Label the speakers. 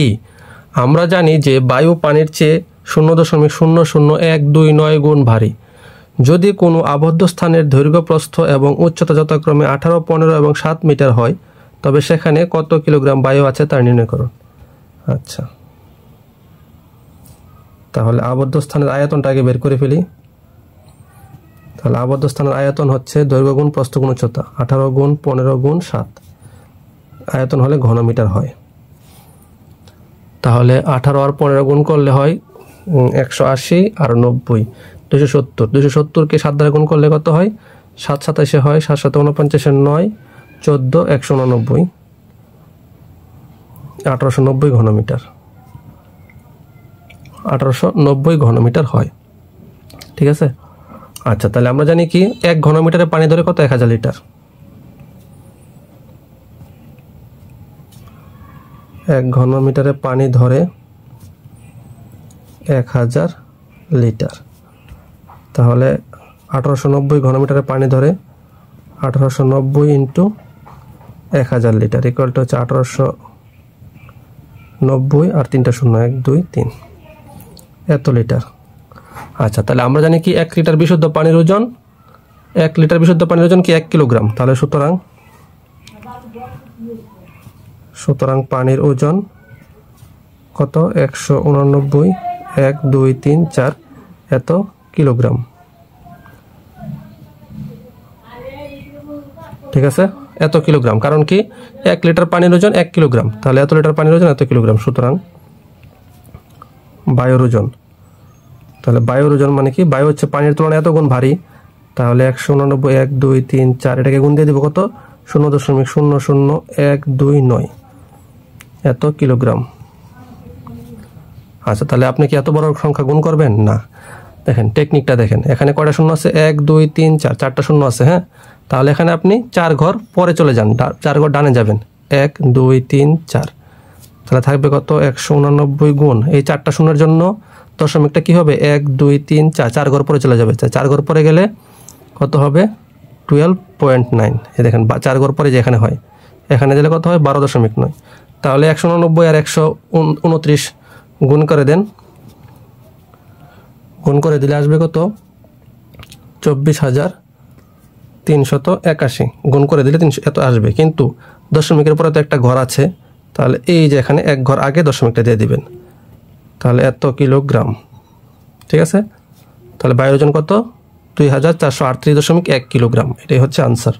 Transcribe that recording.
Speaker 1: ই আমরা জানি যে বায়ু পানির চেয়ে 0.00129 গুণ ভারী। যদি কোনো আবদ্ধ স্থানের দৈর্ঘ্য প্রস্থ এবং উচ্চতা যথাক্রমে 18, 15 এবং 7 মিটার হয় তবে সেখানে কত কিলোগ্রাম বায়ু আছে তা নির্ণয় করুন। আচ্ছা, তাহলে আবদ্ধ স্থানের আয়তনটা আগে বের করে ফেলি। তাহলে আবদ্ধ স্থানের আয়তন হচ্ছে দৈর্ঘ্য গুণ প্রস্থ গুণ উচ্চতা, 18 গুণ 15 গুণ 7, আয়তন হলে ঘনমিটার হয়। তাহলে 18 আর 15 গুণ করলে হয় 180 আর 90 270, 270কে 7 দ্বারা গুণ করলে কত হয়? 7 27 হয়, 7 7 49 9 14 189 1890 ঘনমিটার, 1890 ঘনমিটার হয়। ঠিক আছে। আচ্ছা, তাহলে আমরা জানি কি 1 ঘনমিটারে পানি ধরে কত? 1000 লিটার। 1 ঘনমিটারে পানি ধরে 1000 লিটার। তাহলে 1890 ঘনমিটারে পানি ধরে 1890 ইন্টু 1000 লিটার ইকুয়াল টু হচ্ছে 1890 আর 3টা 0 1 2 3 এত লিটার। আচ্ছা, তাহলে আমরা জানি কি 1 লিটার বিশুদ্ধ পানির ওজন, 1 লিটার বিশুদ্ধ পানির ওজন কি 1 কিলোগ্রাম। তাহলে সুতরাং পানির ওজন কত? 189 1 2 3 4 এত কিলোগ্রাম। ঠিক আছে, এত কিলোগ্রাম। কারণ কি 1 লিটার পানির ওজন 1 কিলোগ্রাম, তাহলে এত লিটার পানির ওজন এত কিলোগ্রাম। সুতরাং বায়ুর ওজন, তাহলে বায়ুর ওজন মানে কি? বায়ু হচ্ছে পানির তুলনায় এত গুণ ভারী। তাহলে 189 1 2 3 4 এটাকে গুণ দিয়ে দিব কত? 0.00129 এত কিলোগ্রাম। আচ্ছা, তাহলে আপনি কি এত বড় সংখ্যা গুণ করবেন? না। দেখেন টেকনিকটা দেখেন, এখানে কয়টা শূন্য আছে? 1 2 3 4, 4টা শূন্য আছে। হ্যাঁ, তাহলে এখানে আপনি 4 ঘর পরে চলে যান, 4 ঘর ডানে যাবেন। 1 2 3 4, তাহলে থাকবে কত? 189 গুণ এই 4টা শূন্যের জন্য দশমিকটা কি হবে? 1 2 3 4, 4 ঘর পরে চলে যাবে। 4 ঘর পরে গেলে কত হবে? 12.9। এই দেখেন 4 ঘর পরে যে এখানে হয়, এখানে দিলে কত হয়? 12.9। তাহলে 189 আর 129 গুণ করে দেন, গুণ করে দিলে আসবে কত? 24,381 গুণ করে দিলে 300 এত আসবে। কিন্তু দশমিকের পরে তো একটা ঘর আছে, তাহলে এই যে এখানে 1 ঘর আগে দশমিকটা দিয়ে দিবেন, তাহলে এত কিলোগ্রাম। ঠিক আছে, তাহলে বায়ুর ওজন কত? 2438.1 কিলোগ্রাম। এটাই হচ্ছে আনসার।